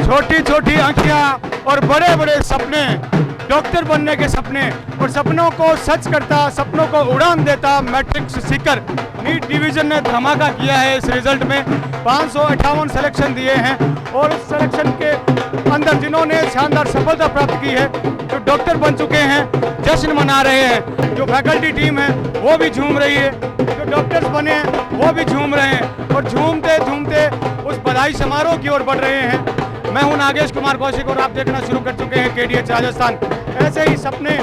छोटी छोटी आंखियां और बड़े बड़े सपने, डॉक्टर बनने के सपने, और सपनों को सच करता, सपनों को उड़ान देता मैट्रिक्स सीकर नीट डिवीजन ने धमाका किया है। इस रिजल्ट में 558 सिलेक्शन दिए हैं और उस सिलेक्शन के अंदर जिन्होंने शानदार सफलता प्राप्त की है, जो डॉक्टर बन चुके हैं, जश्न मना रहे हैं। जो फैकल्टी टीम है वो भी झूम रही है, जो डॉक्टर्स बने हैं वो भी झूम रहे हैं और झूमते झूमते उस बधाई समारोह की ओर बढ़ रहे हैं। मैं हूं नागेश कुमार कौशिक और आप देखना शुरू कर चुके हैं KDH राजस्थान। ऐसे ही सपने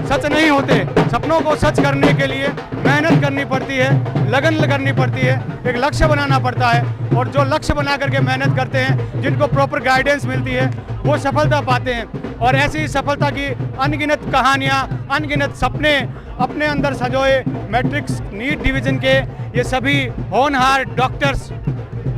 सच नहीं होते, सपनों को सच करने के लिए मेहनत करनी पड़ती है, लगन करनी पड़ती है, एक लक्ष्य बनाना पड़ता है, और जो लक्ष्य बना करके मेहनत करते हैं, जिनको प्रॉपर गाइडेंस मिलती है, वो सफलता पाते हैं। और ऐसी ही सफलता की अनगिनत कहानियाँ, अनगिनत सपने अपने अंदर सजोए मैट्रिक्स नीट डिवीजन के ये सभी होनहार डॉक्टर्स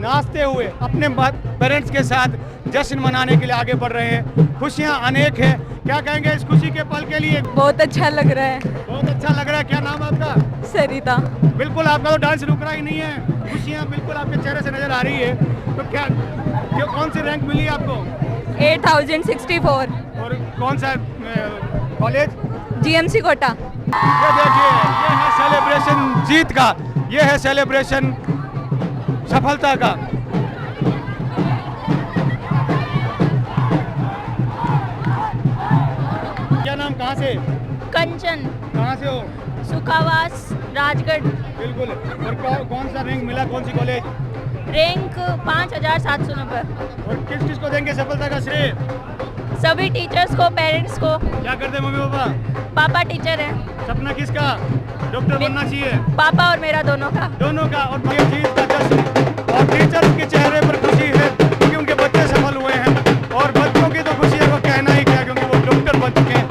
नाचते हुए अपने पेरेंट्स के साथ जश्न मनाने के लिए आगे बढ़ रहे हैं। खुशियां अनेक हैं। क्या कहेंगे इस खुशी के पल के लिए? बहुत अच्छा लग रहा है। बहुत अच्छा लग रहा है। क्या नाम है आपका? सरिता। बिल्कुल, आपका तो डांस रुक रहा ही नहीं है, खुशियां बिल्कुल आपके चेहरे से नजर आ रही है। तो क्या कौन सी रैंक मिली आपको? 8064। और कौन सा कॉलेज? GMC कोटा। ये देखिए, ये है सेलिब्रेशन जीत का, ये है सेलिब्रेशन सफलता का। क्या नाम, कहाँ से? कंचन। कहाँ से हो? सुखावास, राजगढ़। बिल्कुल। और कौन सा रैंक मिला, कौन सी कॉलेज? रैंक 5790। और किस किस को देंगे सफलता का श्रेय? सभी टीचर्स को, पेरेंट्स को। क्या करते हैं मम्मी पापा? पापा टीचर हैं। सपना किसका? डॉक्टर बनना चाहिए? पापा और मेरा दोनों का। दोनों का। और ये जीत का जश्न, और टीचर्स के चेहरे पर खुशी है क्योंकि उनके बच्चे सफल हुए हैं, और बच्चों की तो खुशी है वो कहना ही क्या, क्योंकि वो डॉक्टर बन चुके हैं।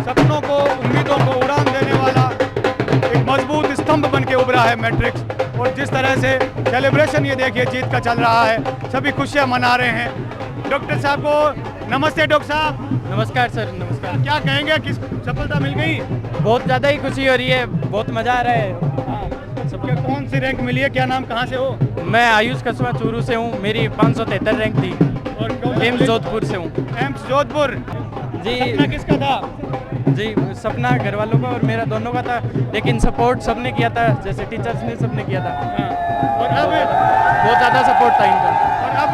सपनों को, उम्मीदों को उड़ान देने वाला एक मजबूत स्तंभ बन के उभरा है मैट्रिक्स। और जिस तरह से सेलिब्रेशन ये देखिए जीत का चल रहा है, सभी खुशियां मना रहे हैं। डॉक्टर साहब को नमस्ते। डॉक्टर साहब नमस्कार सर। नमस्कार। क्या कहेंगे, किस सफलता मिल गई? बहुत ज़्यादा ही खुशी हो रही है, बहुत मज़ा आ रहा है। सबके कौन सी रैंक मिली है? क्या नाम, कहाँ से हो? मैं आयुष कस्बा चूरू से हूँ, मेरी 573 रैंक थी। और एम्स जोधपुर से हूँ। एम्स जोधपुर। जी। सपना किसका था? जी, सपना घर वालों का और मेरा दोनों का था, लेकिन सपोर्ट सबने किया था, जैसे टीचर्स ने सबने किया था। और अब बहुत ज़्यादा सपोर्ट था इनका।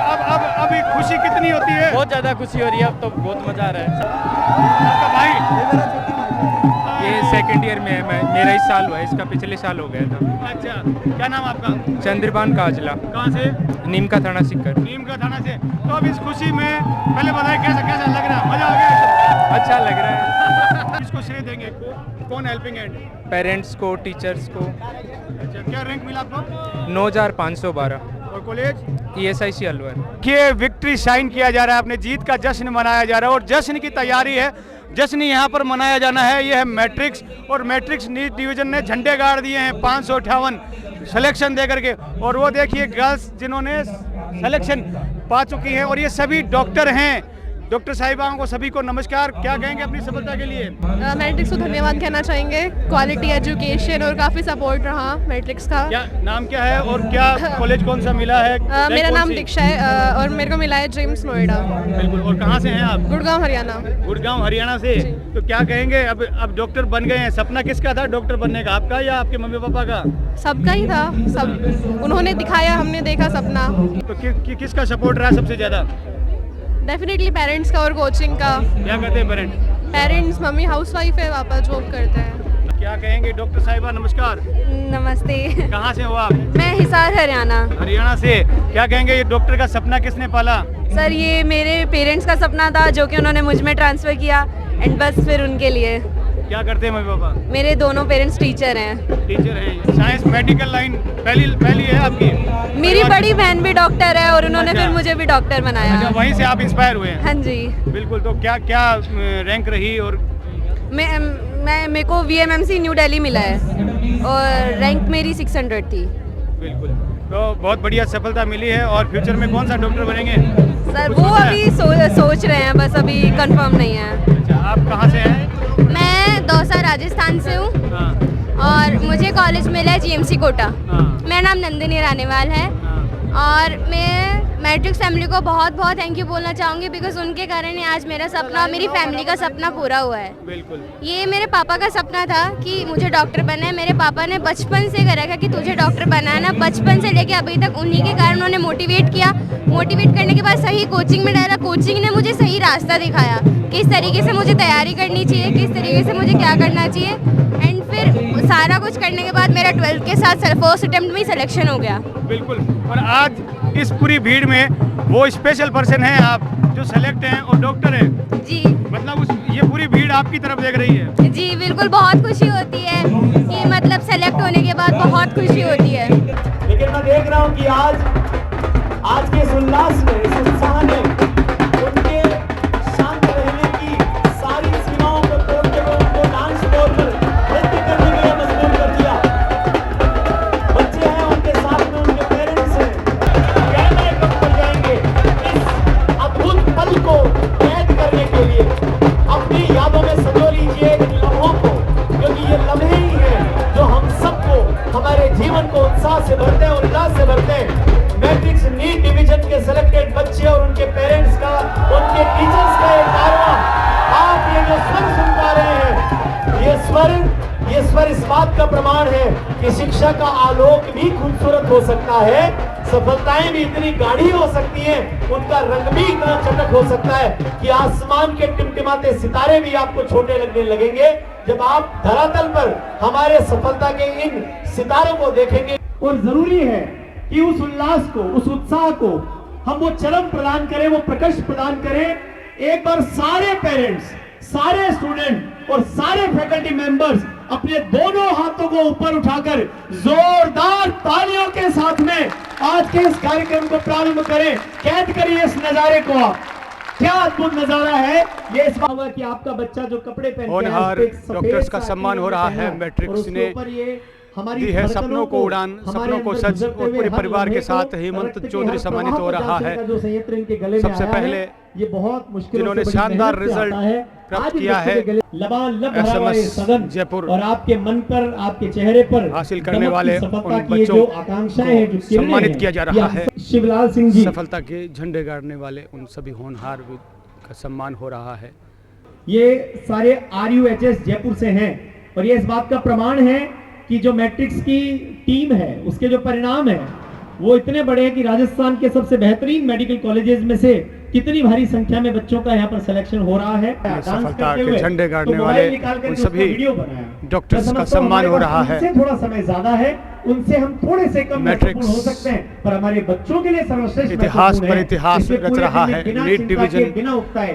और अब खुशी कितनी होती है? बहुत ज़्यादा खुशी हो रही है, अब तो बहुत मज़ा आ रहा है। आपका भाई? ये सेकंड ईयर में है, मेरा इस साल हुआ है, इसका पिछले साल हो गया था। अच्छा, क्या नाम आपका? चंद्रभान काजला। कहाँ से? नीम का थाना सीकर। नीम का थाना से। तो अब इस खुशी में पहले बताइए कैसा कैसा लग रहा है? मजा आ गया? अच्छा लग रहा है। किसको श्रेय देंगे? कौन हेल्पिंग हैंड? पेरेंट्स को, टीचर्स को। अच्छा, क्या रैंक मिला आपको? 9512। और कॉलेज? ESIC अलवर। ये विक्ट्री साइन किया जा रहा है, अपने जीत का जश्न मनाया जा रहा है, और जश्न की तैयारी है। जश्न यहाँ पर मनाया जाना है। ये है मैट्रिक्स, और मैट्रिक्स नीट डिवीजन ने झंडे गाड़ दिए हैं 558 सिलेक्शन दे करके। और वो देखिए गर्ल्स जिन्होंने सिलेक्शन पा चुकी हैं, और ये सभी डॉक्टर हैं। डॉक्टर साहिबाओं को सभी को नमस्कार। क्या कहेंगे अपनी सफलता के लिए? मैट्रिक्स को धन्यवाद कहना चाहेंगे। क्वालिटी एजुकेशन और काफ़ी सपोर्ट रहा मैट्रिक्स का। क्या नाम क्या है और क्या कॉलेज कौन सा मिला है? मेरा नाम दीक्षा है और मेरे को मिला है जेम्स नोएडा। बिल्कुल। और कहाँ से हैं आप? गुड़गांव हरियाणा। गुड़गांव हरियाणा से। तो क्या कहेंगे, अब डॉक्टर बन गए हैं, सपना किसका था डॉक्टर बनने का, आपका या आपके मम्मी पापा का? सबका ही था, सब उन्होंने दिखाया, हमने देखा सपना। तो किसका सपोर्ट रहा सबसे ज्यादा? डेफिनेटली पेरेंट्स का और कोचिंग का। क्या करते हैं पेरेंट्स? पेरेंट्स, मम्मी हाउसवाइफ है, पापा जॉब करते हैं। क्या कहेंगे डॉक्टर साहिबा? नमस्कार। नमस्ते। कहाँ से हो आप? मैं हिसार हरियाणा। हरियाणा से। क्या कहेंगे, ये डॉक्टर का सपना किसने पाला? सर ये मेरे पेरेंट्स का सपना था, जो कि उन्होंने मुझ में ट्रांसफ़र किया, एंड बस फिर उनके लिए। क्या करते हैं मम्मी पापा? मेरे दोनों पेरेंट्स टीचर हैं। टीचर हैं। साइंस मेडिकल लाइन पहली है आपकी? मेरी बड़ी बहन भी डॉक्टर है और उन्होंने अच्छा। फिर मुझे भी डॉक्टर बनाया। अच्छा, वहीं से आप इंस्पायर हुए हैं? हाँ जी। बिल्कुल। तो क्या क्या रैंक रही? और मेरे को VMMC न्यू दिल्ली मिला है और रैंक मेरी 600 थी। बिल्कुल। तो बहुत बढ़िया सफलता मिली है। और फ्यूचर में कौन सा डॉक्टर बनेंगे? सर वो अभी सोच रहे हैं, बस अभी कंफर्म नहीं है। अच्छा, आप कहाँ से हैं? मैं दौसा राजस्थान से हूँ और मुझे कॉलेज मिला है GMC कोटा। मेरा नाम नंदिनी रानीवाल है और मैं मैट्रिक्स फैमिली को बहुत बहुत थैंक यू बोलना चाहूँगी, बिकॉज उनके कारण ही आज मेरा सपना और मेरी फैमिली का सपना पूरा हुआ है। बिल्कुल। ये मेरे पापा का सपना था कि मुझे डॉक्टर बनना है। मेरे पापा ने बचपन से कर रखा कि तुझे डॉक्टर बनना है ना, बचपन से लेके अभी तक उन्हीं के कारण उन्होंने मोटिवेट किया। मोटिवेट करने के बाद सही कोचिंग में डाला, कोचिंग ने मुझे सही रास्ता दिखाया, किस तरीके से मुझे तैयारी करनी चाहिए, किस तरीके से मुझे क्या करना चाहिए। एंड फिर सारा कुछ करने के बाद मेरा 12th के साथ फर्स्ट अटेम्प्ट में ही सिलेक्शन हो गया। बिल्कुल। और आज इस पूरी भीड़ में वो स्पेशल पर्सन है आप जो सेलेक्ट हैं और डॉक्टर हैं। जी मतलब ये पूरी भीड़ आपकी तरफ देख रही है। जी बिल्कुल, बहुत खुशी होती है कि मतलब सेलेक्ट होने के बाद बहुत खुशी होती है। लेकिन मैं देख रहा हूँ कि आज के इस उल्लास में, इस उत्साह ने उनके शांत रहने की सारी सीमाओं को तोड़ते हुए उनको डांस फ्लोर पर नृत्य करने के लिए मजबूर कर दिया। बच्चे हैं, उनके साथ में उनके पेरेंट्स हैं, कैमरे कब पर जाएंगे इस अद्भुत पल को कैद करने के लिए। अपनी यादों में संजो लीजिए इन लम्हों को, क्योंकि ये लम्हे ही हैं जो हम सबको हमारे जीवन को उत्साह से भरते हैं, उल्लास से भरते हैं। मैट्रिक्स नीट डिवीजन के सिलेक्टेड बच्चे और उनके पेरेंट्स का, उनके टीचर्स का एक कारवां, आप ये जो स्वर सुन पा रहे हैं, ये स्वर इस बात का प्रमाण है कि शिक्षा का आलोक भी खूबसूरत हो सकता है, सफलताएं भी इतनी गाढ़ी हो सकती हैं, उनका रंग भी इतना चटक हो सकता है कि आसमान के टिमटिमाते सितारे भी आपको छोटे लगने लगेंगे जब आप धरातल पर हमारे सफलता के इन सितारों को देखेंगे। और जरूरी है कि उस उल्लास को, उस उत्साह को हम वो चरम प्रदान करें, वो प्रकाश प्रदान करें। एक बार सारे पेरेंट्स, सारे स्टूडेंट और सारे फैकल्टी मेंबर्स अपने दोनों हाथों को ऊपर उठाकर जोरदार तालियों के साथ में आज के इस कार्यक्रम को प्रारंभ करें। कैद करिए इस नजारे को आप। क्या अद्भुत नजारा है ये। इस बात कि आपका बच्चा जो कपड़े पहन के होनहार डॉक्टर्स का सम्मान हो रहा है। मैट्रिक्स ने दी है सपनों को उड़ान, सपनों को सच, और पूरे परिवार के साथ हेमंत चौधरी सम्मानित हो रहा है। सबसे पहले ये बहुत मुश्किल जिन्होंने शानदार रिजल्ट प्राप्त किया है SMS जयपुर और आपके मन पर, आपके चेहरे पर हासिल करने वाले उन बच्चों जो आकांक्षाएं हैं, जो सम्मानित किया जा रहा है। शिवलाल सिंह जी, सफलता के झंडे गाड़ने वाले उन सभी होनहार का सम्मान हो रहा है। ये सारे RUHS जयपुर से हैं और ये इस बात का प्रमाण है कि जो मैट्रिक्स की टीम है उसके जो परिणाम है वो इतने बड़े हैं कि राजस्थान के सबसे बेहतरीन मेडिकल कॉलेजेस में से कितनी भारी संख्या में बच्चों का यहाँ पर सिलेक्शन हो रहा है। सफलता के झंडे गाड़ने वाले उन सभी डॉक्टर्स का सम्मान हो रहा है। थोड़ा समय ज्यादा है, उनसे हम थोड़े से कम महत्वपूर्ण हो सकते हैं, पर हमारे बच्चों के लिए सर्वश्रेष्ठ इतिहास पर इतिहास रच रहा है। नीट डिवीजन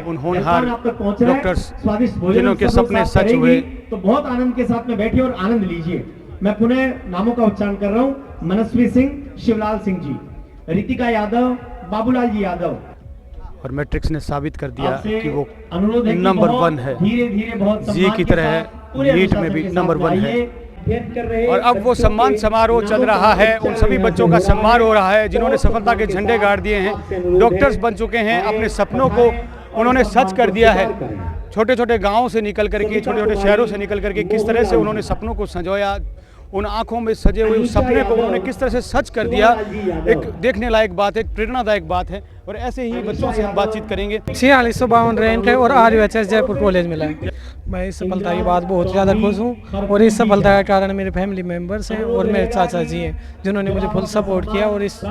उन होनहार डॉक्टर्स जिन्हों के सपने सच हुए। तो बहुत आनंद के साथ में बैठिए और आनंद लीजिए। मैं पुनः नामों का उच्चारण कर रहा हूँ। मनस्वी सिंह, शिवलाल सिंह जी, रितिका यादव, बाबूलाल जी यादव। और मैट्रिक्स ने साबित कर दिया कि वो अनुरोध है नंबर 1 है, धीरे-धीरे बहुत जी की तरह है, नीट में भी नंबर 1 है। और अब वो सम्मान समारोह चल रहा है। उन सभी बच्चों का सम्मान हो रहा है जिन्होंने सफलता के झंडे गाड़ दिए हैं, डॉक्टर्स बन चुके हैं, अपने सपनों को उन्होंने सच कर दिया है। छोटे छोटे गाँव से निकल करके, छोटे छोटे शहरों से निकल करके किस तरह से उन्होंने सपनों को संजोया, उन आंखों में सजे हुए उस सपने को उन्होंने किस तरह से सच कर दिया, एक देखने लायक बात है, एक प्रेरणादायक बात है। और ऐसे ही बच्चों से हम बातचीत करेंगे। 4652 रैंक है और RUHS जयपुर कॉलेज मिला है। मैं इस सफलता की बात बहुत ज़्यादा खुश हूँ और इस सफलता के कारण मेरे फैमिली मेम्बर्स हैं और मेरे चाचा जी हैं जिन्होंने मुझे फुल सपोर्ट किया और इस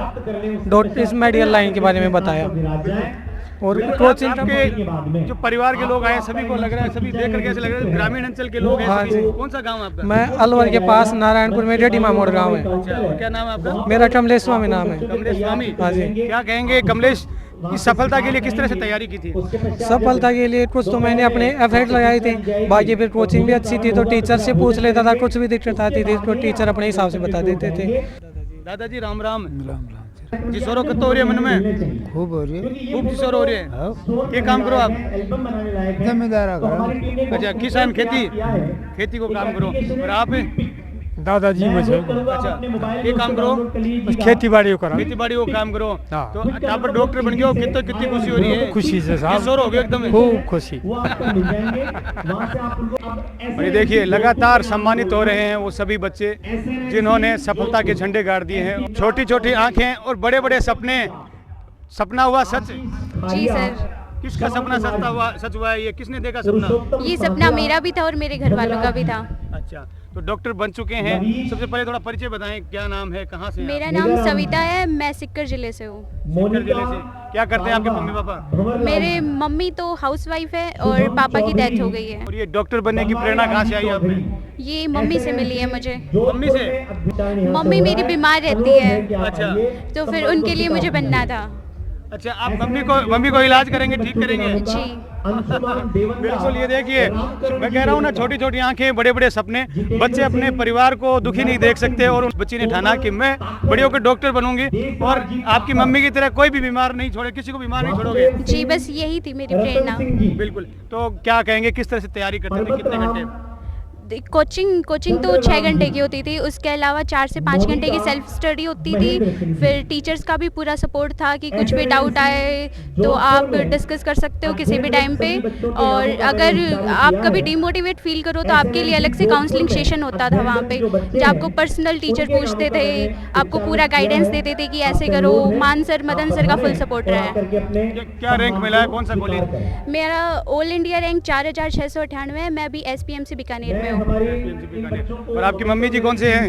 मेडिकल लाइन के बारे में बताया। और कोचिंग आपके जो परिवार के लोग आए सभी को लग रहा है, सभी देख करके ऐसे लग रहा है ग्रामीण अंचल के लोग हैं। हाँ जी। कौन सा गांव आपका? मैं अलवर के पास नारायणपुर में रेडी मामोड़ गाँव है। क्या नाम है आपका? मेरा कमलेश स्वामी नाम है। कमलेश स्वामी। हाँ जी। क्या कहेंगे कमलेश, इस सफलता के लिए किस तरह से तैयारी की थी? सफलता के लिए कुछ तो मैंने अपने एफर्ट लगाए थे, बाकी फिर कोचिंग भी अच्छी थी तो टीचर से पूछ लेता था, कुछ भी दिक्कत आती थी तो टीचर अपने हिसाब से बता देते थे। दादाजी राम राम। जिसोरो कितना हो रही है मन में? खूब हो रही है, खूब जिसोरो हो रही है। ये काम करो आप, जमींदारा का। अच्छा किसान खेती को काम करो। और आप दादाजी मुझे अच्छा ये काम करो, खेती बाड़ी करा खेती बाड़ी को काम करो, हाँ। तो यहाँ पर डॉक्टर बन गए हो, कितनी खुशी हो रही है? खुशी से साहब, किशोर हो गए एकदम। खूब खुशी। और ये देखिए लगातार सम्मानित हो रहे हैं वो सभी बच्चे जिन्होंने सफलता के झंडे गाड़ दिए हैं। छोटी छोटी आंखें और बड़े बड़े सपने, सपना हुआ सच। जी सर, किसका सपना सच हुआ है? ये किसने देखा सपना? ये सपना मेरा भी था और मेरे घर वालों का भी था। अच्छा, तो डॉक्टर बन चुके हैं। सबसे पहले थोड़ा परिचय बताएं, क्या नाम है, कहाँ से हैं मेरा आप? नाम सविता है, मैं सिक्कर जिले से हूँ। सिक्कर जिले से। क्या करते हैं आपके मम्मी पापा? मेरे मम्मी तो हाउसवाइफ है और पापा की डेथ हो गई है। और ये डॉक्टर बनने की प्रेरणा कहाँ से आई आप में? ये मम्मी से मिली है मुझे। मम्मी से? मम्मी मेरी बीमार रहती है, अच्छा तो फिर उनके लिए मुझे बनना था। अच्छा, आप मम्मी को इलाज करेंगे, ठीक करेंगे? जी बिल्कुल। ये देखिए, मैं कह रहा हूँ ना, छोटी छोटी आंखें, बड़े बड़े सपने। बच्चे अपने परिवार को दुखी नहीं देख सकते और उस बच्ची ने ठाना कि मैं बड़ी होकर डॉक्टर बनूंगी और आपकी मम्मी की तरह कोई भी बीमार नहीं छोड़े, किसी को बीमार नहीं छोड़ोगे। जी, बस यही थी मेरी प्रेरणा। बिल्कुल। तो क्या कहेंगे, किस तरह से तैयारी करते थे, कितने घंटे? कोचिंग तो 6 घंटे की होती थी, उसके अलावा 4 से 5 घंटे की सेल्फ स्टडी होती थी। फिर टीचर्स का भी पूरा सपोर्ट था कि कुछ भी डाउट आए तो आप डिस्कस कर सकते हो किसी भी टाइम पे। और अगर आप कभी डिमोटिवेट फील करो तो आपके लिए अलग से काउंसलिंग सेशन होता था वहाँ पे, जहाँ आपको पर्सनल टीचर पूछते थे, आपको पूरा गाइडेंस देते थे कि ऐसे करो। मान सर, मदन सर का फुल सपोर्ट रहा है। क्या रैंक मिला है, कौन सा कॉलेज? मेरा ऑल इंडिया रैंक 4698 है। मैं भी SPMC बीकानेर में हूँ। और आपकी मम्मी जी कौन से हैं?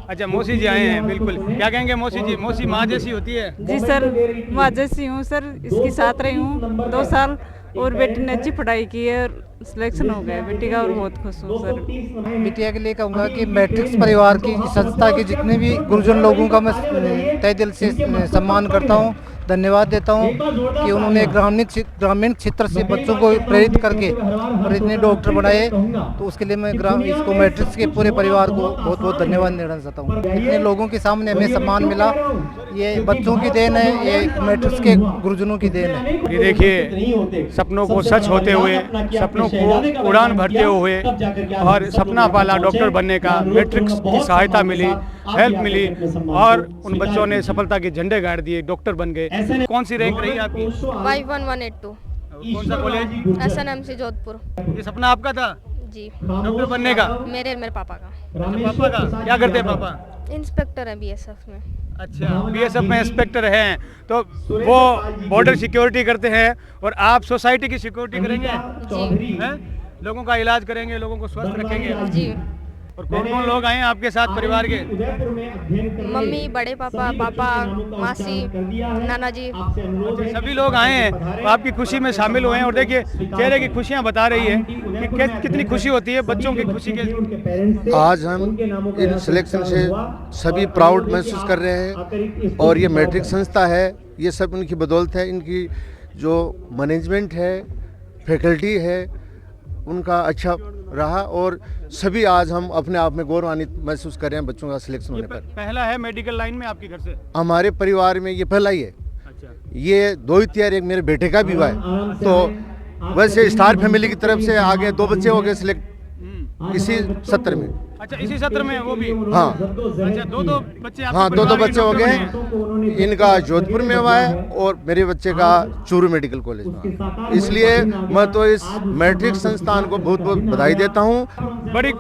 अच्छा, मौसी जी आए हैं। बिल्कुल। क्या कहेंगे मौसी जी? मौसी माँ जैसी होती है? जी सर, माँ जैसी हूँ सर, इसके साथ रही हूँ 2 साल और बेटी ने अच्छी पढ़ाई की है और सिलेक्शन हो गया बेटी का, और बहुत खुश हूँ सर। बिटिया के लिए कहूँगा कि मैट्रिक्स परिवार की संस्था के जितने भी गुरुजन लोगों का मैं तहे दिल से सम्मान करता हूँ, धन्यवाद देता हूँ कि उन्होंने ग्रामीण क्षेत्र से बच्चों को प्रेरित करके और इतने डॉक्टर बनाए। तो उसके लिए मैं इसको मैट्रिक्स के पूरे परिवार को बहुत बहुत धन्यवाद देना चाहता हूँ। इतने लोगों के सामने हमें सम्मान मिला, ये बच्चों की देन है, ये मैट्रिक्स के गुरुजनों की देन है। ये देखिए, सपनों को सच होते हुए, सपनों को उड़ान भरते हुए और सपना पाला डॉक्टर बनने का, मैट्रिक्स की सहायता मिली, हेल्प मिली और उन बच्चों ने सफलता के झंडे गाड़ दिए, डॉक्टर बन गए। कौन सी रैंक रही आपकी? 51182। कौन सा कॉलेज? SNMC जोधपुर। ये सपना आपका था जी, डॉक्टर बनने का? मेरे पापा का। पापा का? क्या करते हैं पापा? इंस्पेक्टर है BSF में। अच्छा, BSF में इंस्पेक्टर हैं, तो वो बॉर्डर सिक्योरिटी करते हैं और आप सोसाइटी की सिक्योरिटी करेंगे? जी हैं? लोगों का इलाज करेंगे, लोगों को स्वस्थ रखेंगे। जी। और कौन कौन लोग आए हैं आपके साथ परिवार के? मम्मी, बड़े पापा, पापा, मासी, नाना जी। सभी लोग आए हैं तो आपकी खुशी में शामिल हुए हैं और देखिए चेहरे की खुशियां बता रही है कि कितनी खुशी होती है बच्चों की खुशी के। आज हम इन सिलेक्शन से सभी प्राउड महसूस कर रहे हैं और ये मैट्रिक संस्था है, ये सब इनकी बदौलत है। इनकी जो मैनेजमेंट है, फैकल्टी है, उनका अच्छा रहा और सभी आज हम अपने आप में गौरवान्वित महसूस कर रहे हैं बच्चों का सिलेक्शन होने पर। पहला है मेडिकल लाइन में आपके घर से? हमारे परिवार में ये पहला ही है। अच्छा। ये 2 ही तैयार, एक मेरे बेटे का भी हुआ है। तो वैसे स्टार फैमिली की तरफ से आगे 2 बच्चे हो गए सिलेक्ट इसी सत्र में। अच्छा, इसी सत्र में वो भी? हाँ। अच्छा, 2 बच्चे? हाँ, 2 बच्चे हो गए। इनका जोधपुर में हुआ है और मेरे बच्चे का चूरू मेडिकल कॉलेज में। इसलिए मैं तो इस मैट्रिक संस्थान को बहुत बहुत बधाई देता हूँ। बड़ी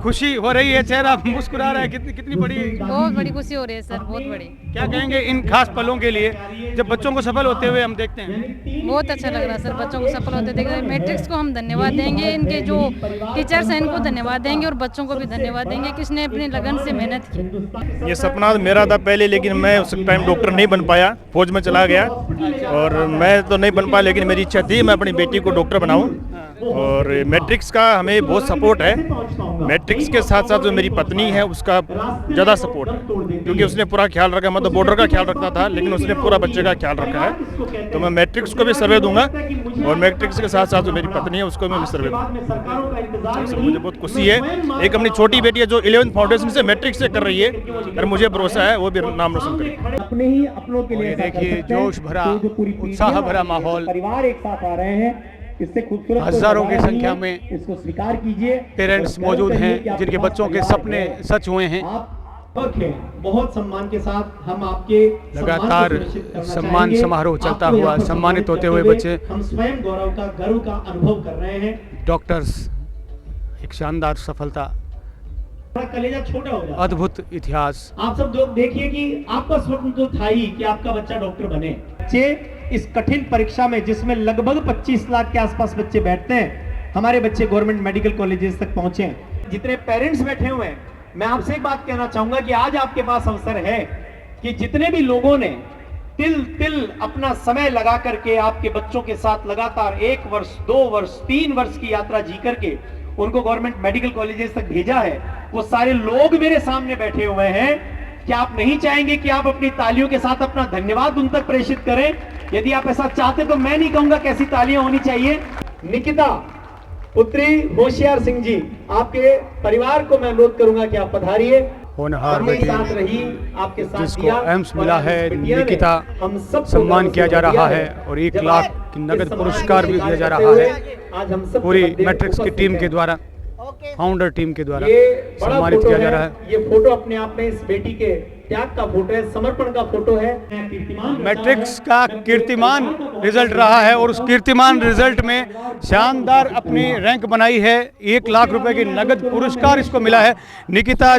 खुशी हो रही है, चेहरा मुस्कुरा रहा है। कितनी बड़ी? बहुत बड़ी खुशी हो रही है सर, बहुत बड़ी। क्या कहेंगे इन खास पलों के लिए जब बच्चों को सफल होते हुए हम देखते हैं? बहुत अच्छा लग रहा है सर, बच्चों को सफल होते देख रहे हैं। मैट्रिक्स को हम धन्यवाद देंगे, इनके जो टीचर्स हैं इनको धन्यवाद देंगे और बच्चों को भी धन्यवाद देंगे कि इसने अपनी लगन से मेहनत की। ये सपना मेरा था पहले, लेकिन मैं उस टाइम डॉक्टर नहीं बन पाया, फौज में चला गया और मैं तो नहीं बन पाया, लेकिन मेरी इच्छा थी मैं अपनी बेटी को डॉक्टर बनाऊं। और मैट्रिक्स का हमें बहुत सपोर्ट है। मैट्रिक्स के साथ साथ जो मेरी पत्नी है उसका ज़्यादा सपोर्ट है, क्योंकि उसने पूरा ख्याल रखा। मैं तो बॉर्डर का ख्याल रखता था, लेकिन उसने पूरा बच्चे का ख्याल रखा है। तो मैं मैट्रिक्स को भी सर्वे दूंगा और मैट्रिक्स के साथ साथ जो मेरी पत्नी है उसको मैं सर्वे दूंगा। मुझे बहुत खुशी है। एक अपनी छोटी बेटी है जो 11th फाउंडेशन से मैट्रिक्स से कर रही है और मुझे भरोसा है वो भी नाम रोशन करेगी। अपने ही अपनों के लिए देखिए, जोश भरा, उत्साह भरा माहौल। परिवार एक साथ आ रहे हैं इससे खूबसूरत हजारों की संख्या में इसको स्वीकार कीजिए। पेरेंट्स मौजूद हैं जिनके बच्चों के सपने सच हुए हैं। बहुत सम्मान के साथ हम आपके लगातार सम्मान समारोह चलता हुआ सम्मानित होते हुए बच्चे, हम स्वयं गर्व का अनुभव कर रहे हैं। डॉक्टर्स, एक शानदार सफलता, कलेजा छोटा हो जाता, अद्भुत इतिहास। आप सब लोग देखिए कि आपका स्वप्न तो था ही कि आपका बच्चा डॉक्टर बने। बच्चे इस कठिन परीक्षा में जिसमें लगभग 25 लाख के आसपास बच्चे बैठते हैं, हमारे बच्चे गवर्नमेंट मेडिकल कॉलेजेस तक पहुंचे हैं। जितने पेरेंट्स बैठे हुए हैं, मैं आपसे एक बात कहना चाहूंगा कि आज आपके पास अवसर है कि जितने भी लोगों ने तिल तिल अपना समय लगा करके आपके बच्चों के साथ लगातार 1 वर्ष 2 वर्ष 3 वर्ष की यात्रा जी करके उनको गवर्नमेंट मेडिकल कॉलेजेस तक भेजा है, वो सारे लोग मेरे सामने बैठे हुए हैं। क्या आप नहीं चाहेंगे कि आप अपनी तालियों के साथ अपना धन्यवाद उन तक प्रेषित करें? यदि आप ऐसा चाहते तो मैं नहीं कहूंगा कैसी तालियां होनी चाहिए। निकिता पुत्री होशियार सिंह जी, आपके परिवार को मैं अनुरोध करूंगा कि आप पधारिए। होनहार बेटी साथ रही, आपके साथ जिसको दिया, एम्स मिला है, निकिता हम सब सम्मान किया जा रहा है और 1 लाख की नगद पुरस्कार भी दिया जा रहा है आज हम सब पूरी मैट्रिक्स की टीम के द्वारा, फाउंडर टीम के द्वारा सम्मानित किया जा रहा है। ये फोटो अपने आप में इस बेटी के त्याग का फोटो है, समर्पण का फोटो है। मैट्रिक्स का कीर्तिमान रिजल्ट रहा है और उस कीर्तिमान रिजल्ट में शानदार अपनी रैंक बनाई है। 1 लाख रुपए की नगद पुरस्कार इसको मिला है। निकिता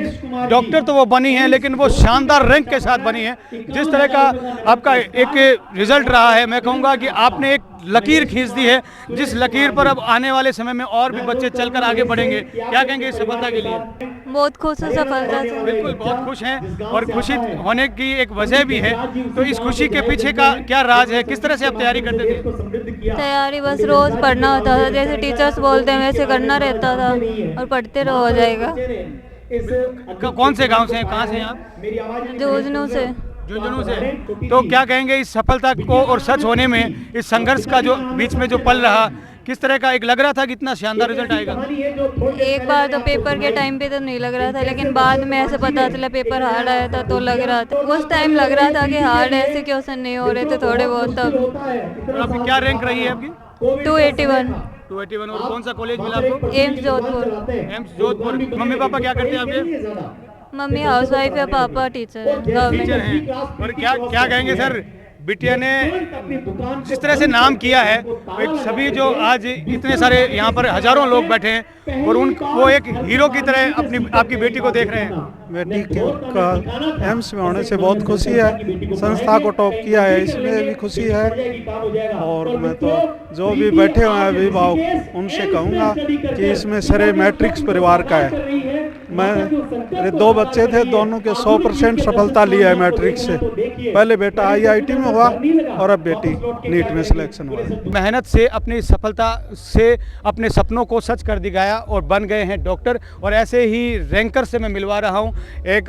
डॉक्टर तो वो बनी है, लेकिन वो शानदार रैंक के साथ बनी है। जिस तरह का आपका एक रिजल्ट रहा है, मैं कहूँगा कि आपने एक लकीर खींच दी है, जिस लकीर पर अब आने वाले समय में और भी बच्चे चलकर आगे बढ़ेंगे। क्या कहेंगे इस सफलता के लिए? बहुत खुश हूँ सफलता से। बिल्कुल बहुत खुश हैं और खुशी होने की एक वजह भी है। तो इस खुशी के पीछे का क्या राज है? किस तरह से आप तैयारी करते थे? तैयारी बस रोज पढ़ना होता था, जैसे टीचर्स बोलते हैं वैसे करना रहता था और पढ़ते रहो, हो जाएगा। कौन से गांव से हैं, कहाँ से हैं आप? झुंझुनू से। झुंझुनू से। तो क्या कहेंगे इस सफलता को और सच होने में, इस संघर्ष का जो बीच में जो पल रहा, किस तरह का एक लग रहा था कि इतना शानदार रिजल्ट आएगा? एक बार तो पेपर के टाइम पे तो नहीं लग रहा था, लेकिन बाद में ऐसे पता चला पेपर हार्ड आया था तो लग रहा था। उस टाइम लग रहा था कि हार्ड ऐसे क्वेश्चन नहीं हो रहे थे थोड़े बहुत। तब आपकी क्या रैंक रही है आपकी? 281। 281। और कौन सा कॉलेज मिला आपको? AIIMS Jodhpur. AIIMS Jodhpur. Mummy papa क्या करते हैं आपके? मम्मी हाउसवाइफ है, पापा टीचर है, टीचर हैं। और क्या कहेंगे सर, बिटिया ने जिस तरह से नाम किया है, एक सभी जो आज इतने सारे यहाँ पर हजारों लोग बैठे हैं और वो एक हीरो की तरह आपकी बेटी को देख रहे हैं। बेटी का एम्स में होने से बहुत खुशी है, संस्था को टॉप किया है इसमें भी खुशी है। और मैं तो जो भी बैठे हुए हैं अभिभावक, उनसे कहूँगा कि इसमें श्रेय मैट्रिक्स परिवार का है। मेरे 2 बच्चे थे, दोनों के 100% सफलता लिया है मैट्रिक्स से। पहले बेटा IIT में हुआ और अब बेटी नीट में सिलेक्शन हुआ। मेहनत से, अपनी सफलता से अपने सपनों को सच कर दिखाया और बन गए हैं डॉक्टर। और ऐसे ही रैंकर से मैं मिलवा रहा हूं, एक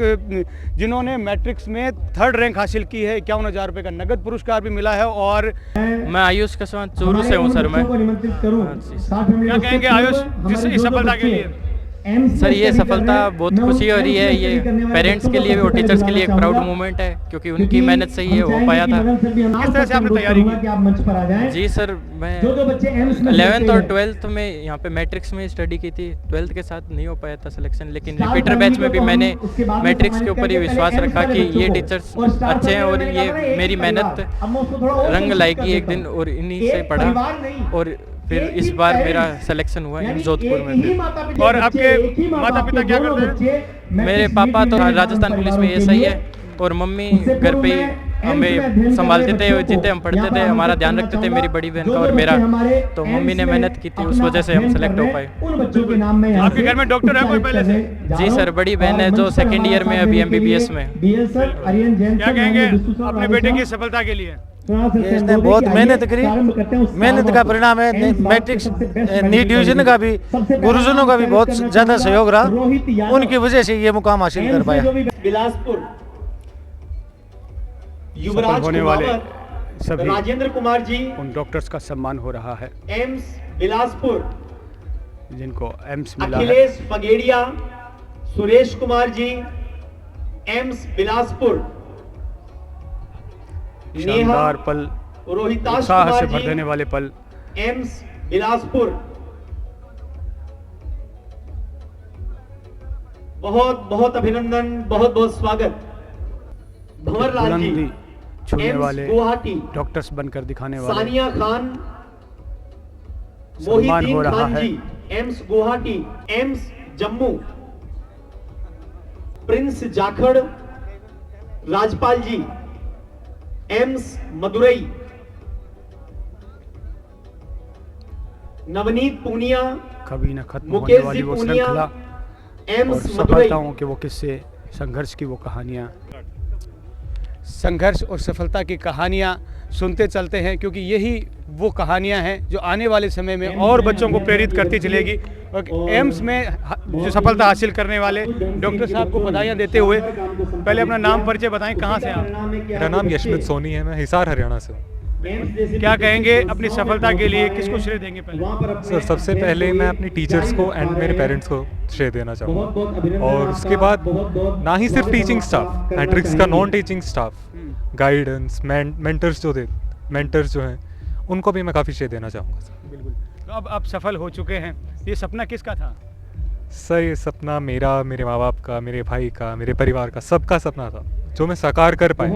जिन्होंने मैट्रिक्स में 3rd रैंक हासिल की है। 51,000 रुपये का नगद पुरस्कार भी मिला है। और मैं आयुष कसवान चूरू से हूँ सर। मैं क्या कहेंगे आयुष इस सफलता के लिए? सर ये सफलता बहुत खुशी हो रही है, ये पेरेंट्स के लिए भी और टीचर्स के लिए एक प्राउड मोमेंट है, क्योंकि उनकी मेहनत से ही ये हो पाया था। किस तरह से आपने तैयारी की? जी सर, मैं 11th और 12th में यहाँ पे मैट्रिक्स में स्टडी की थी। 12th के साथ नहीं हो पाया था सिलेक्शन, लेकिन रिपीटर बैच में भी मैंने मैट्रिक्स के ऊपर ही विश्वास रखा कि ये टीचर्स अच्छे हैं और ये मेरी मेहनत रंग लाएगी एक दिन, और इन्हीं से पढ़ा और फिर इस बार मेरा सिलेक्शन हुआ है जोधपुर में। और आपके माता पिता क्या करते हैं? मेरे पापा तो राजस्थान पुलिस में SI है और मम्मी घर पे ही हमें संभालते थे, जितने हम पढ़ते थे हमारा ध्यान रखते थे, मेरी बड़ी बहन का और मेरा। तो मम्मी ने मेहनत की थी, उस वजह से हम सेलेक्ट हो पाए। आपके घर में डॉक्टर है कोई पहले से? जी सर, बड़ी बहन है जो 2nd ईयर में अभी MBBS में। क्या कहेंगे अपने बेटे की सफलता के लिए? इसने बहुत मेहनत करी, मेहनत का परिणाम है। मैट्रिक्स नीट डिवीजन का भी, गुरुजनों का भी बहुत ज़्यादा सहयोग रहा, उनकी वजह से ये मुकाम हासिल कर पाया। बिलासपुर युवराज होने वाले सभी राजेंद्र कुमार जी, उन डॉक्टर्स का सम्मान हो रहा है एम्स बिलासपुर, जिनको एम्स मिला है। अखिलेश फगेड़िया, सुरेश कुमार जी, एम्स बिलासपुर। शानदार पल, रोहिताश उत्साह से कुमार भर जी, देने वाले पल। एम्स बिलासपुर, बहुत बहुत अभिनंदन, बहुत बहुत स्वागत। भंवरलाल जी, बुलंदी छूने एम्स वाले, गुवाहाटी, डॉक्टर्स बनकर दिखाने वाले, सानिया खान, सम्मान हो मोहिद्दीन रहा खान है। जी, एम्स गुवाहाटी, एम्स जम्मू, प्रिंस जाखड़, राजपाल जी, एम्स मदुरई, नवनीत पूनिया, कभी न खत्म होने मुकेश वाली जी वो पूनिया, श्रृंखला और एम्स मदुरई। सफलताओं के वो किस्से, संघर्ष की वो कहानियाँ, संघर्ष और सफलता की कहानियाँ सुनते चलते हैं, क्योंकि यही वो कहानियाँ हैं जो आने वाले समय में और बच्चों को प्रेरित करती चलेगी। और एम्स में जो सफलता हासिल करने वाले डॉक्टर साहब को बधाइयाँ देते हुए पहले अपना नाम परिचय बताएं, कहाँ से आप? मेरा नाम यशमित सोनी है, मैं हिसार हरियाणा से हूँ। क्या कहेंगे अपनी सफलता के लिए, किसको श्रेय देंगे पहले? सर सबसे पहले मैं अपनी टीचर्स को एंड मेरे पेरेंट्स को श्रेय देना चाहूँगा, और उसके बाद ना ही सिर्फ टीचिंग स्टाफ, मैट्रिक्स का non teaching staff, guidance, mentors जो हैं उनको भी मैं काफ़ी श्रेय देना चाहूँगा। बिल्कुल। तो अब आप सफल हो चुके हैं, ये सपना किसका था? सर ये सपना मेरा, मेरे माँ बाप का, मेरे भाई का, मेरे परिवार का, सबका सपना था जो मैं साकार कर पाए।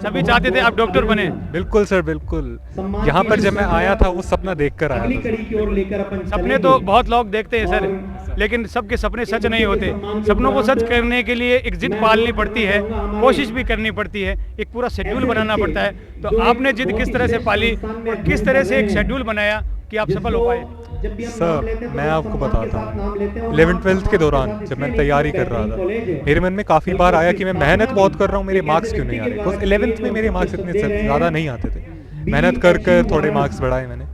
सभी चाहते थे आप डॉक्टर बने। बिल्कुल सर, बिल्कुल। यहाँ पर जब मैं आया था वो सपना देखकर आया था। सपने तो बहुत लोग देखते हैं सर, लेकिन सबके सपने सच नहीं होते। सपनों को सच करने के लिए एक जिद पालनी पड़ती है, कोशिश भी करनी पड़ती है, एक पूरा शेड्यूल बनाना पड़ता है। तो आपने जिद किस तरह से पाली और किस तरह से एक शेड्यूल बनाया कि आप सफल हो पाए? सर मैं आपको बताता हूँ, 11th-12th के दौरान जब मैं तैयारी कर रहा था, मेरे मन में काफ़ी बार आया कि मैं मेहनत बहुत कर रहा हूँ, मेरे मार्क्स क्यों नहीं आ रहे। बिकॉज 11th में मेरे मार्क्स इतने ज़्यादा नहीं आते थे। मेहनत कर कर थोड़े मार्क्स बढ़ाए मैंने।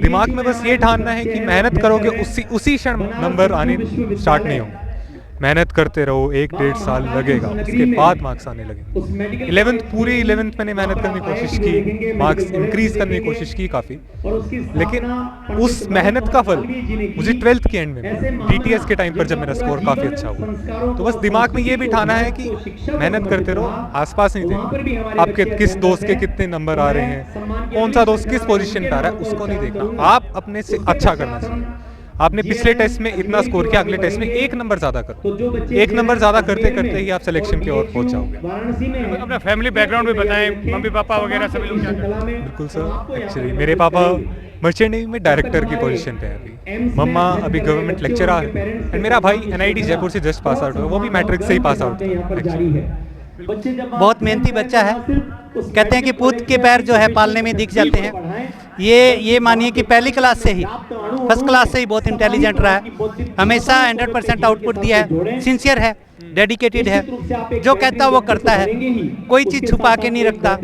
दिमाग में बस ये ठानना है कि मेहनत करोगे उसी क्षण नंबर आने स्टार्ट नहीं होंगे। मेहनत करते रहो, 1-1.5 साल लगेगा, उसके बाद मार्क्स आने लगेंगे। 11th मैंने मेहनत करने की कोशिश की, मार्क्स इंक्रीज करने की कोशिश की काफ़ी, लेकिन उस मेहनत का फल मुझे 12th के एंड में TTS के टाइम पर जब मेरा स्कोर काफ़ी अच्छा हुआ, तो बस दिमाग में ये भी ठाना है कि मेहनत करते रहो, आसपास नहीं देखना आपके किस दोस्त के कितने नंबर आ रहे हैं, कौन सा दोस्त किस पोजीशन पर आ रहा है, उसको नहीं देखना। आप अपने से अच्छा करना चाहिए। आपने पिछले टेस्ट में इतना स्कोर किया, अगले टेस्ट में 1 नंबर ज़्यादा करो। 1 नंबर ज़्यादा करते करते ही आप सिलेक्शन की ओर पहुंच जाओगे। अपना फैमिली बैकग्राउंड भी बताएं, मम्मी पापा वगैरह सभी लोग क्या करते हैं? बिल्कुल सर, एक्चुअली मेरे पापा मर्चेंट नेवी में डायरेक्टर की पोजीशन पे है अभी, मम्मा अभी गवर्नमेंट लेक्चरर है, एंड मेरा भाई NIT जयपुर से जस्ट पास आउट हुआ, वो भी मैट्रिक से ही पास आउट था। बहुत मेहनती बच्चा है। कहते हैं कि पूत के पैर जो है पालने में दिख जाते हैं। ये मानिए कि पहली क्लास से ही, फर्स्ट क्लास से ही बहुत इंटेलिजेंट रहा है, हमेशा 100% आउटपुट दिया है, सिंसियर है, डेडिकेटेड है, जो कहता है वो करता है, कोई चीज़ छुपा के नहीं रखता।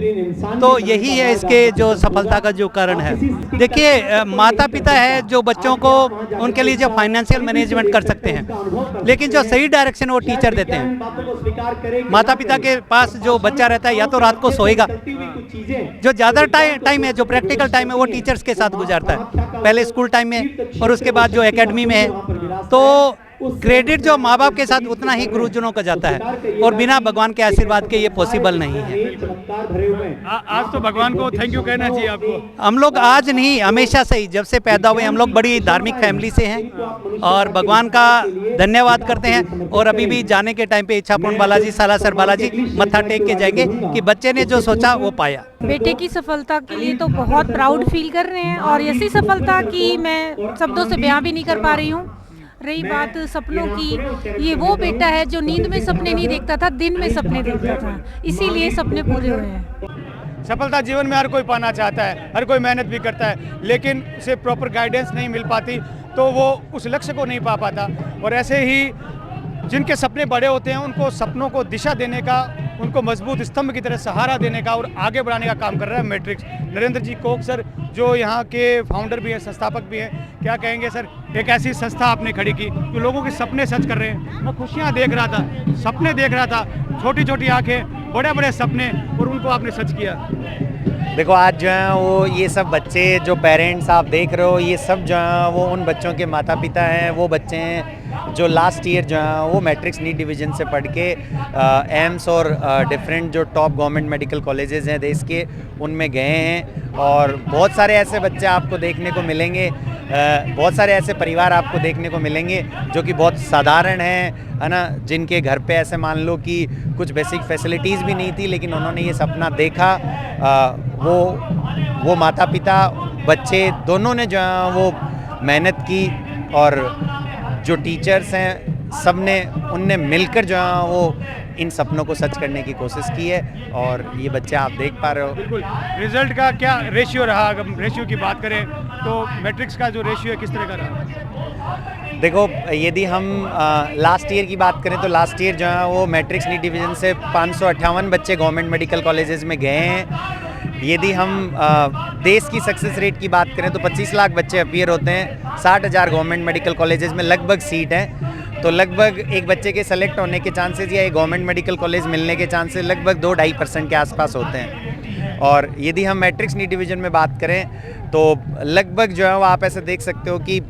तो यही है इसके जो सफलता का जो कारण है। देखिए माता पिता है जो बच्चों को, उनके लिए जो फाइनेंशियल मैनेजमेंट कर सकते हैं, लेकिन जो सही डायरेक्शन वो टीचर देते हैं। माता पिता के पास जो बच्चा रहता है या तो रात को सोएगा, जो ज़्यादा टाइम है, जो प्रैक्टिकल टाइम है वो टीचर्स के साथ गुजारता है, पहले स्कूल टाइम में और उसके बाद जो एकेडमी में है। तो क्रेडिट जो माँ बाप के साथ उतना ही गुरुजनों का जाता है, और बिना भगवान के आशीर्वाद के ये पॉसिबल नहीं है। आज तो भगवान को थैंक यू कहना चाहिए आपको। हम लोग आज नहीं, हमेशा से ही, जब से पैदा हुए हम लोग बड़ी धार्मिक फैमिली से हैं, और भगवान का धन्यवाद करते हैं। और अभी भी जाने के टाइम पे इच्छापूर्ण बालाजी, सालासर बालाजी मत्था टेक के जाएंगे कि बच्चे ने जो सोचा वो पाया। बेटे की सफलता के लिए तो बहुत प्राउड फील कर रहे हैं, और ऐसी सफलता की मैं शब्दों से बयां भी नहीं कर पा रही हूँ। रही बात सपनों की, ये वो बेटा है जो नींद में सपने नहीं देखता था, दिन में सपने देखता था, इसीलिए सपने पूरे हुए हैं। सफलता जीवन में हर कोई पाना चाहता है, हर कोई मेहनत भी करता है, लेकिन उसे प्रॉपर गाइडेंस नहीं मिल पाती तो वो उस लक्ष्य को नहीं पा पाता। और ऐसे ही जिनके सपने बड़े होते हैं उनको सपनों को दिशा देने का, उनको मजबूत स्तंभ की तरह सहारा देने का और आगे बढ़ाने का काम कर रहा है मैट्रिक्स। नरेंद्र जी कोक सर जो यहाँ के फाउंडर भी हैं, संस्थापक भी हैं, क्या कहेंगे सर? एक ऐसी संस्था आपने खड़ी की जो लोगों के सपने सच कर रहे हैं। मैं खुशियाँ देख रहा था, सपने देख रहा था, छोटी छोटी आंखें, बड़े बड़े सपने, और उनको आपने सच किया। देखो आज जो है वो ये सब बच्चे जो पेरेंट्स आप देख रहे हो, ये सब जो है वो उन बच्चों के माता पिता हैं। वो बच्चे हैं जो लास्ट ईयर जो है वो मैट्रिक्स नीट डिवीज़न से पढ़ के एम्स और डिफरेंट जो टॉप गवर्नमेंट मेडिकल कॉलेजेस हैं देश के, उनमें गए हैं। और बहुत सारे ऐसे बच्चे आपको देखने को मिलेंगे, बहुत सारे ऐसे परिवार आपको देखने को मिलेंगे जो कि बहुत साधारण हैं, है ना, जिनके घर पे ऐसे मान लो कि कुछ बेसिक फैसिलिटीज़ भी नहीं थी, लेकिन उन्होंने ये सपना देखा। वो माता पिता बच्चे दोनों ने जो है वो मेहनत की, और जो टीचर्स हैं सब ने उनने मिलकर जो है वो इन सपनों को सच करने की कोशिश की है। और ये बच्चे आप देख पा रहे हो। बिल्कुल, रिजल्ट का क्या रेशियो रहा? अगर रेशियो की बात करें तो मैट्रिक्स का जो रेशियो है किस तरह का रहा? देखो, यदि हम लास्ट ईयर की बात करें तो लास्ट ईयर जो है वो मैट्रिक्स नीट डिवीज़न से 558 बच्चे गवर्नमेंट मेडिकल कॉलेजेस में गए हैं। यदि हम देश की सक्सेस रेट की बात करें तो 25 लाख बच्चे अपीयर होते हैं, 60,000 गवर्नमेंट मेडिकल कॉलेजेस में लगभग सीट हैं। तो लगभग एक बच्चे के सेलेक्ट होने के चांसेस या एक गवर्नमेंट मेडिकल कॉलेज मिलने के चांसेस लगभग 2-2.5% के आसपास होते हैं। और यदि हम मैट्रिक्स नीट डिवीज़न में बात करें तो लगभग जो है वो आप ऐसे देख सकते हो कि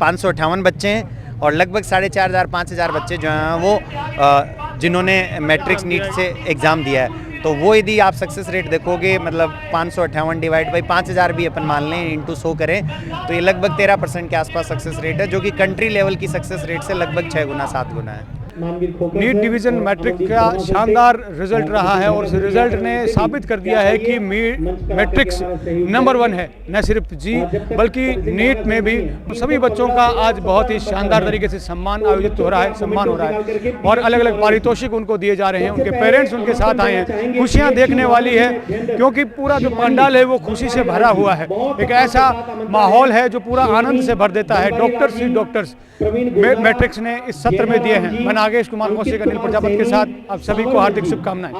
558 बच्चे हैं और लगभग 4,500-5,000 बच्चे जो हैं वो जिन्होंने मैट्रिक्स नीट से एग्ज़ाम दिया है। तो वो यदि आप सक्सेस रेट देखोगे, मतलब 558 डिवाइड बाई 5,000 भी अपन मान लें, इंटू 100 करें, तो ये लगभग 13% के आसपास सक्सेस रेट है, जो कि कंट्री लेवल की सक्सेस रेट से लगभग 6 गुना 7 गुना है। नीट डिवीज़न मैट्रिक का शानदार रिजल्ट रहा है और उस रिजल्ट ने साबित कर दिया है कि मैट्रिक्स नंबर 1 है, न सिर्फ जी बल्कि नीट में भी। सभी बच्चों का आज बहुत ही शानदार तरीके से सम्मान आयोजित हो रहा है, सम्मान हो रहा है और अलग अलग पारितोषिक उनको दिए जा रहे हैं। उनके पेरेंट्स उनके साथ आए हैं, खुशियाँ देखने वाली है क्योंकि पूरा जो पंडाल है वो खुशी से भरा हुआ है। एक ऐसा माहौल है जो पूरा आनंद से भर देता है। डॉक्टर्स ही डॉक्टर्स मैट्रिक्स ने इस सत्र में दिए हैं। मैं नागेश कुमार कौशिक, अनिल प्रजापति के साथ आप सभी को हार्दिक शुभकामनाएं।